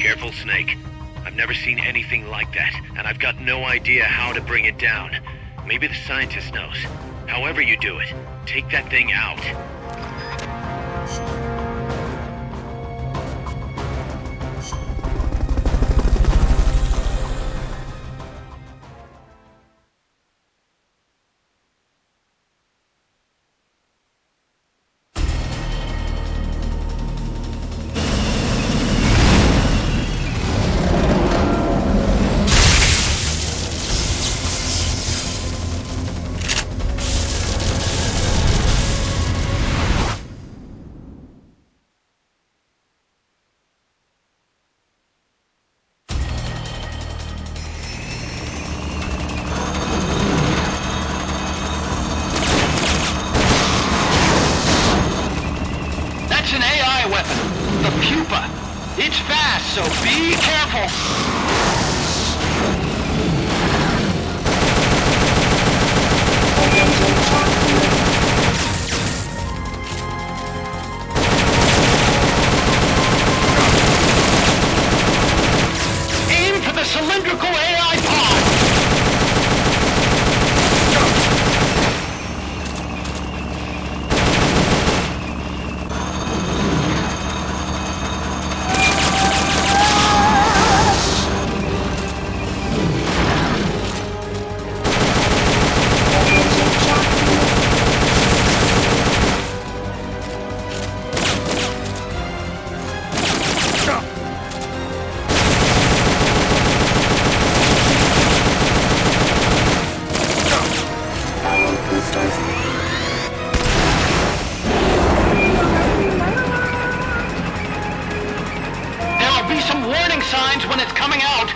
Careful, Snake. I've never seen anything like that, and I've got no idea how to bring it down. Maybe the scientist knows. However you do it, take that thing out. An AI weapon, the Pupa. It's fast, so be careful. Aim for the cylindrical AI pod. Signs when it's coming out.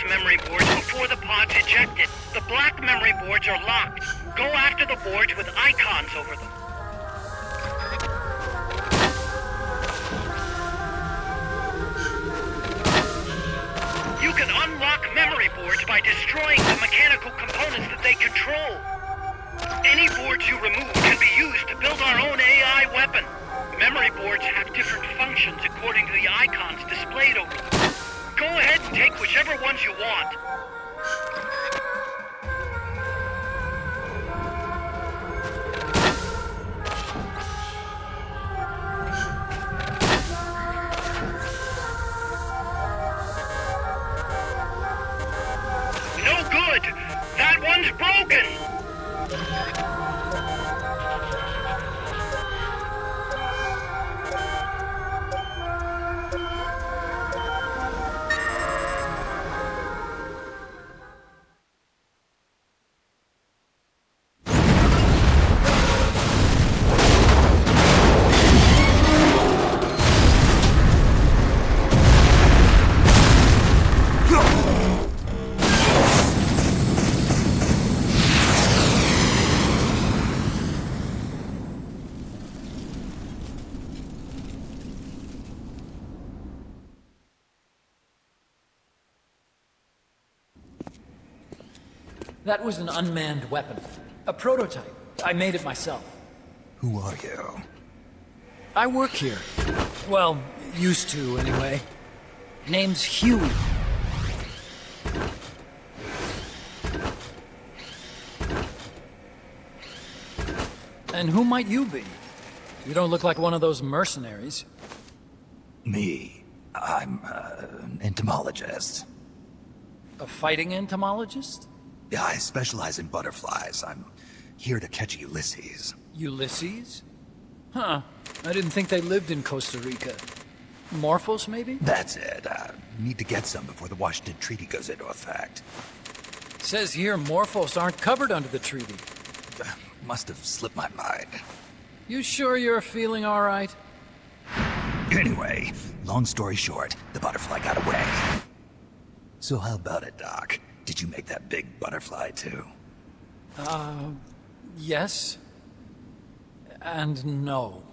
memory boards before the pod's ejected. The black memory boards are locked. Go after the boards with icons over them. You can unlock memory boards by destroying the mechanical components that they control. Any boards you remove can be used to build our own AI weapon. Memory boards have different functions according to the icons displayed over them. Go ahead and take whichever ones you want. No good! That one's broken! That was an unmanned weapon. A prototype. I made it myself. Who are you? I work here. Well, used to, anyway. Name's Huey. And who might you be? You don't look like one of those mercenaries. Me. I'm an entomologist. A fighting entomologist? Yeah, I specialize in butterflies. I'm here to catch Ulysses. Ulysses? Huh. I didn't think they lived in Costa Rica. Morphos, maybe? That's it. Need to get some before the Washington Treaty goes into effect. Says here Morphos aren't covered under the treaty. Must have slipped my mind. You sure you're feeling all right? Anyway, long story short, the butterfly got away. So how about it, Doc? Did you make that big butterfly, too? Yes. And no.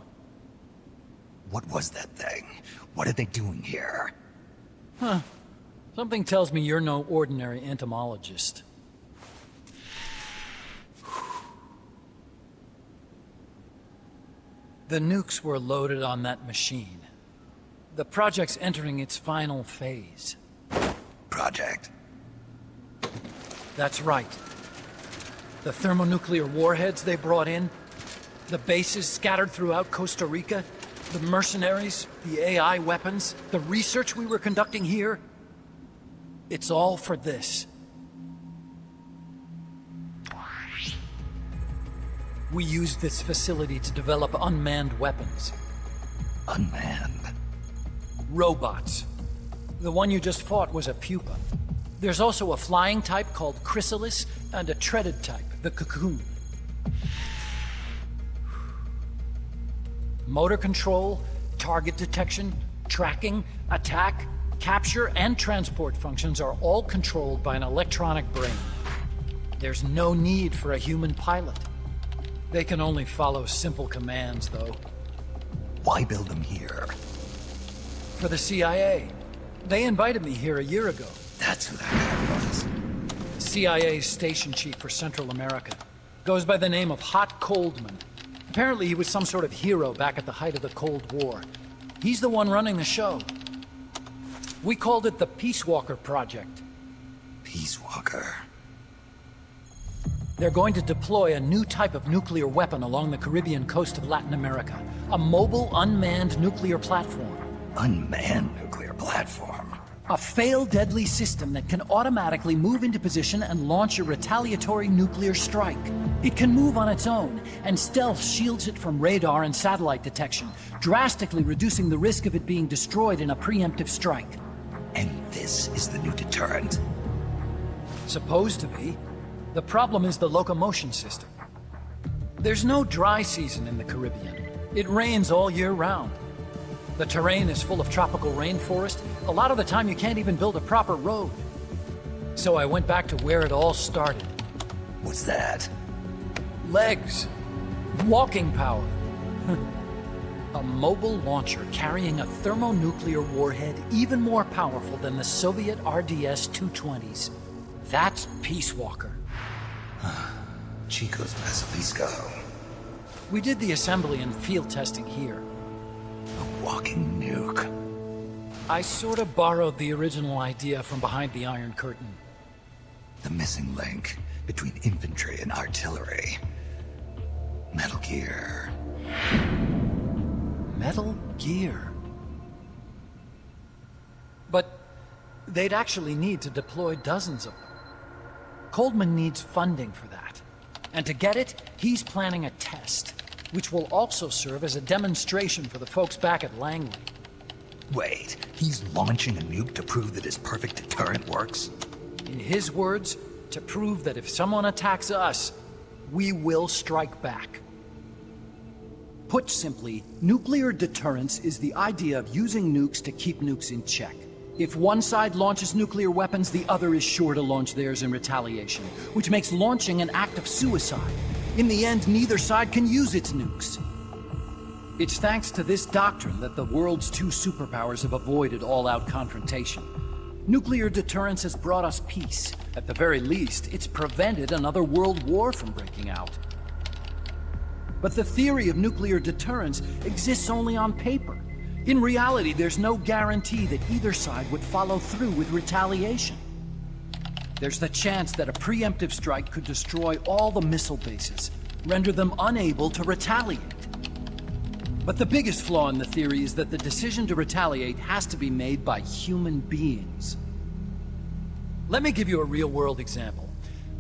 What was that thing? What are they doing here? Huh. Something tells me you're no ordinary entomologist. The nukes were loaded on that machine. The project's entering its final phase. Project? That's right. The thermonuclear warheads they brought in, the bases scattered throughout Costa Rica, the mercenaries, the AI weapons, the research we were conducting here. It's all for this. We used this facility to develop unmanned weapons. Unmanned? Robots. The one you just fought was a Pupa. There's also a flying type called Chrysalis, and a treaded type, the Cocoon. Motor control, target detection, tracking, attack, capture, and transport functions are all controlled by an electronic brain. There's no need for a human pilot. They can only follow simple commands, though. Why build them here? For the CIA. They invited me here a year ago. That's who that guy was. CIA's station chief for Central America. Goes by the name of Hot Coldman. Apparently he was some sort of hero back at the height of the Cold War. He's the one running the show. We called it the Peace Walker Project. Peace Walker? They're going to deploy a new type of nuclear weapon along the Caribbean coast of Latin America. A mobile, unmanned nuclear platform. Unmanned nuclear platform? A fail-deadly system that can automatically move into position and launch a retaliatory nuclear strike. It can move on its own, and stealth shields it from radar and satellite detection, drastically reducing the risk of it being destroyed in a preemptive strike. And this is the new deterrent? Supposed to be. The problem is the locomotion system. There's no dry season in the Caribbean. It rains all year round. The terrain is full of tropical rainforest. A lot of the time you can't even build a proper road. So I went back to where it all started. What's that? Legs. Walking power. A mobile launcher carrying a thermonuclear warhead even more powerful than the Soviet RDS-220s. That's Peace Walker. Chico's Basilisco. We did the assembly and field testing here. A walking nuke. I sort of borrowed the original idea from behind the Iron Curtain. The missing link between infantry and artillery. Metal Gear. Metal Gear. But they'd actually need to deploy dozens of them. Coldman needs funding for that. And to get it, he's planning a test, which will also serve as a demonstration for the folks back at Langley. Wait, he's launching a nuke to prove that his perfect deterrent works? In his words, to prove that if someone attacks us, we will strike back. Put simply, nuclear deterrence is the idea of using nukes to keep nukes in check. If one side launches nuclear weapons, the other is sure to launch theirs in retaliation, which makes launching an act of suicide. In the end, neither side can use its nukes. It's thanks to this doctrine that the world's two superpowers have avoided all-out confrontation. Nuclear deterrence has brought us peace. At the very least, it's prevented another world war from breaking out. But the theory of nuclear deterrence exists only on paper. In reality, there's no guarantee that either side would follow through with retaliation. There's the chance that a preemptive strike could destroy all the missile bases, render them unable to retaliate. But the biggest flaw in the theory is that the decision to retaliate has to be made by human beings. Let me give you a real-world example.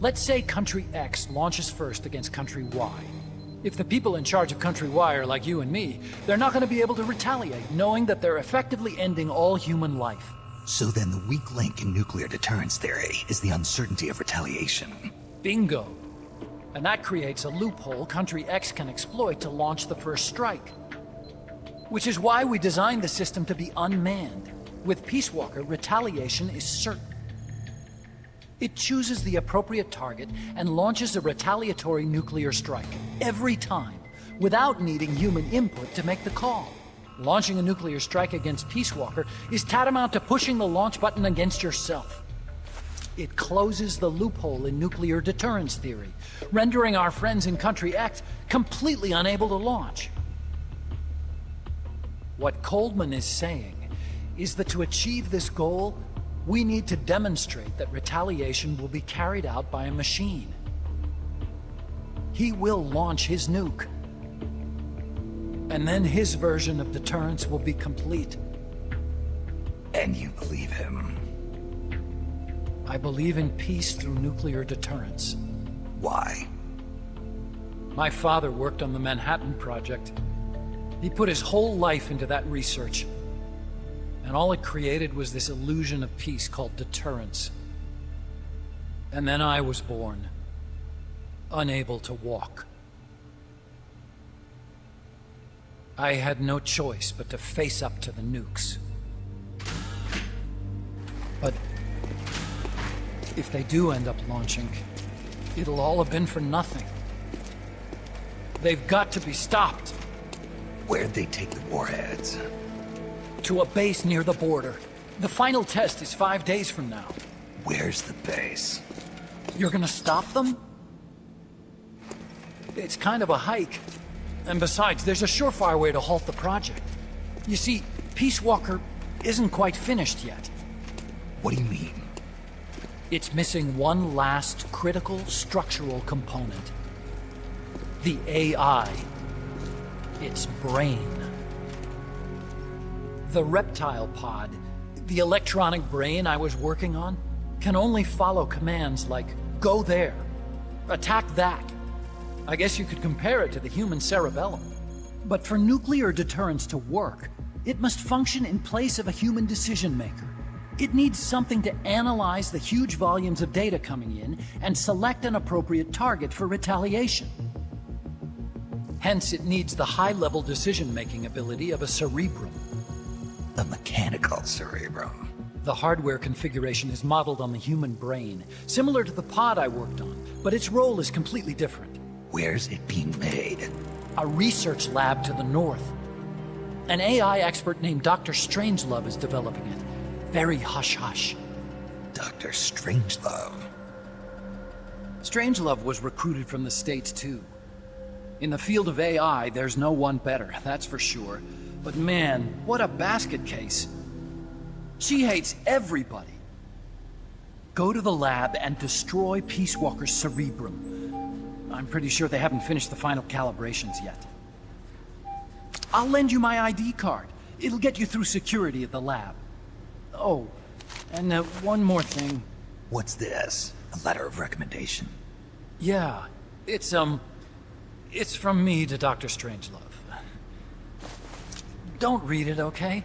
Let's say Country X launches first against Country Y. If the people in charge of Country Y are like you and me, they're not going to be able to retaliate, knowing that they're effectively ending all human life. So then the weak link in nuclear deterrence theory is the uncertainty of retaliation. Bingo. And that creates a loophole Country X can exploit to launch the first strike. Which is why we designed the system to be unmanned. With Peace Walker, retaliation is certain. It chooses the appropriate target and launches a retaliatory nuclear strike every time, without needing human input to make the call. Launching a nuclear strike against Peace Walker is tantamount to pushing the launch button against yourself. It closes the loophole in nuclear deterrence theory, rendering our friends in Country X completely unable to launch. What Coldman is saying is that to achieve this goal, we need to demonstrate that retaliation will be carried out by a machine. He will launch his nuke. And then his version of deterrence will be complete. And you believe him? I believe in peace through nuclear deterrence. Why? My father worked on the Manhattan Project. He put his whole life into that research. And all it created was this illusion of peace called deterrence. And then I was born, unable to walk. I had no choice but to face up to the nukes. But if they do end up launching, it'll all have been for nothing. They've got to be stopped. Where'd they take the warheads? To a base near the border. The final test is 5 days from now. Where's the base? You're gonna stop them? It's kind of a hike. And besides, there's a surefire way to halt the project. You see, Peace Walker isn't quite finished yet. What do you mean? It's missing one last critical structural component. The AI. Its brain. The reptile pod, the electronic brain I was working on, can only follow commands like, go there, attack that. I guess you could compare it to the human cerebellum. But for nuclear deterrence to work, it must function in place of a human decision maker. It needs something to analyze the huge volumes of data coming in and select an appropriate target for retaliation. Hence, it needs the high-level decision-making ability of a cerebrum. A mechanical cerebrum. The hardware configuration is modeled on the human brain, similar to the pod I worked on, but its role is completely different. Where's it being made? A research lab to the north. An AI expert named Dr. Strangelove is developing it. Very hush-hush. Dr. Strangelove. Strangelove was recruited from the States, too. In the field of AI, there's no one better, that's for sure. But man, what a basket case. She hates everybody. Go to the lab and destroy Peace Walker's cerebrum. I'm pretty sure they haven't finished the final calibrations yet. I'll lend you my ID card. It'll get you through security at the lab. Oh, and one more thing. What's this? A letter of recommendation? Yeah, it's from me to Dr. Strangelove. Don't read it, okay?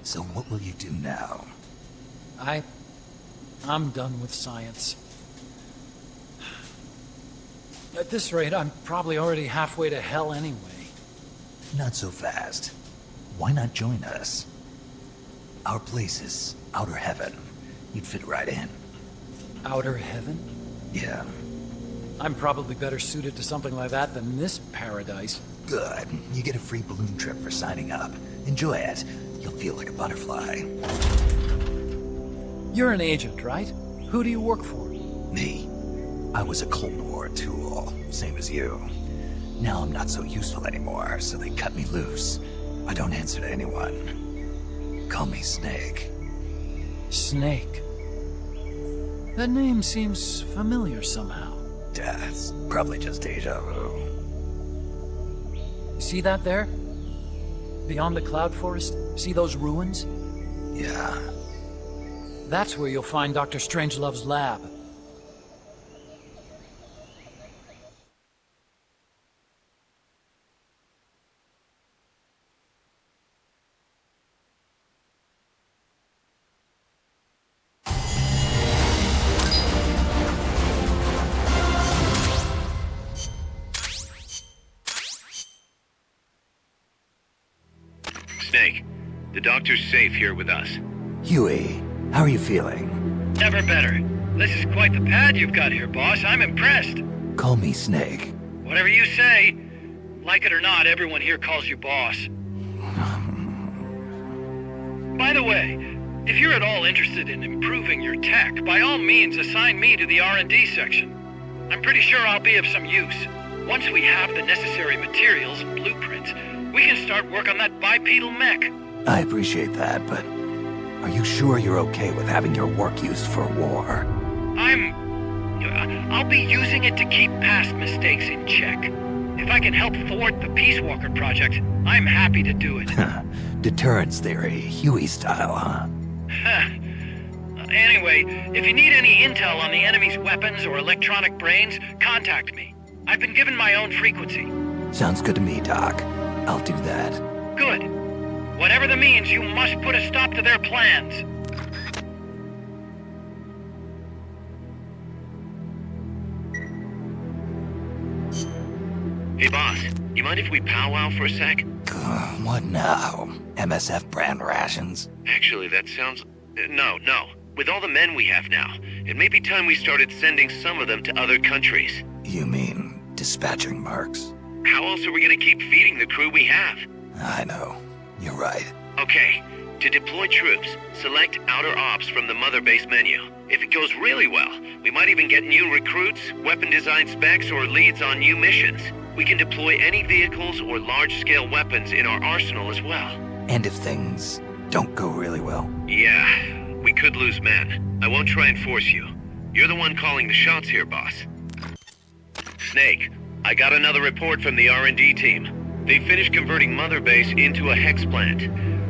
So what will you do now? I'm done with science. At this rate, I'm probably already halfway to hell anyway. Not so fast. Why not join us? Our place is outer heaven. You'd fit right in. Outer heaven? Yeah. I'm probably better suited to something like that than this paradise. Good. You get a free balloon trip for signing up. Enjoy it. You'll feel like a butterfly. You're an agent, right? Who do you work for? Me? I was a Cold War tool, same as you. Now I'm not so useful anymore, so they cut me loose. I don't answer to anyone. Call me Snake. Snake. That name seems familiar somehow. It's probably just deja vu. See that there? Beyond the cloud forest? See those ruins? Yeah. That's where you'll find Dr. Strangelove's lab. Snake, the doctor's safe here with us. Huey, how are you feeling? Never better. This is quite the pad you've got here, boss. I'm impressed. Call me Snake. Whatever you say. Like it or not, everyone here calls you boss. By the way, if you're at all interested in improving your tech, by all means assign me to the R&D section. I'm pretty sure I'll be of some use. Once we have the necessary materials and blueprints, we can start work on that bipedal mech. I appreciate that, but are you sure you're okay with having your work used for war? I'll be using it to keep past mistakes in check. If I can help thwart the Peace Walker project, I'm happy to do it. Deterrence theory, Huey style, huh? Anyway, if you need any intel on the enemy's weapons or electronic brains, contact me. I've been given my own frequency. Sounds good to me, Doc. I'll do that. Good. Whatever the means, you must put a stop to their plans. Hey, boss. You mind if we powwow for a sec? What now? MSF brand rations? Actually, that sounds... No. With all the men we have now, it may be time we started sending some of them to other countries. You mean dispatching marks? How else are we gonna keep feeding the crew we have? I know. You're right. Okay, to deploy troops, select Outer Ops from the Mother Base menu. If it goes really well, we might even get new recruits, weapon design specs, or leads on new missions. We can deploy any vehicles or large-scale weapons in our arsenal as well. And if things don't go really well? Yeah, we could lose men. I won't try and force you. You're the one calling the shots here, boss. Snake, I got another report from the R&D team. They finished converting Mother Base into a hex plant.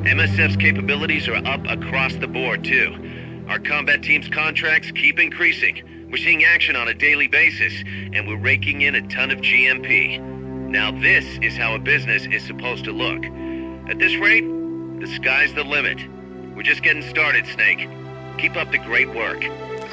MSF's capabilities are up across the board, too. Our combat team's contracts keep increasing. We're seeing action on a daily basis, and we're raking in a ton of GMP. Now this is how a business is supposed to look. At this rate, the sky's the limit. We're just getting started, Snake. Keep up the great work.